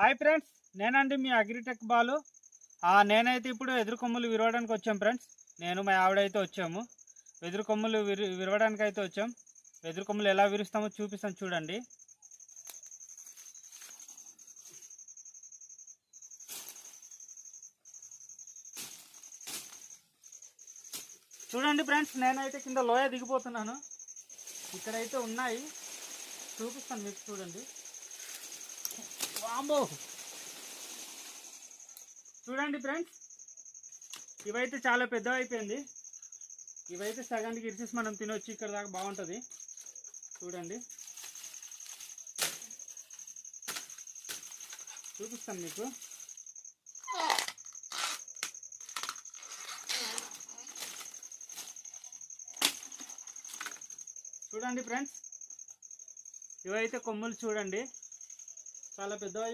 Hi friends, నేనండి మీ agritech Balu. నేనైతే ఇప్పుడు ఎదురు కొమ్ములు విరవడానికి వచ్చాం ఫ్రెండ్స్. నేను మా ఆవిడైతే వచ్చాము. ఎదురు కొమ్ములు విరవడానికి అయితే వచ్చాం. ఎదురు కొమ్ములు ఎలా విరుస్తామో చూపిస్తాను చూడండి. చూడండి ఫ్రెండ్స్, నేనైతే కింద లోయ దిగిపోతున్నాను. ఇక్కడైతే ఉన్నాయి, చూపిస్తాను మీకు. చూడండి, వామ్మో! చూడండి ఫ్రెండ్స్, ఇవైతే చాలా పెద్దవి అయిపోయింది. ఇవైతే సగానికి ఇరిచేసి మనం తినొచ్చు. ఇక్కడ దాకా బాగుంటుంది. చూడండి, చూపిస్తాను మీకు. చూడండి ఫ్రెండ్స్, ఇవైతే కొమ్ములు చూడండి, చాలా పెద్దవి.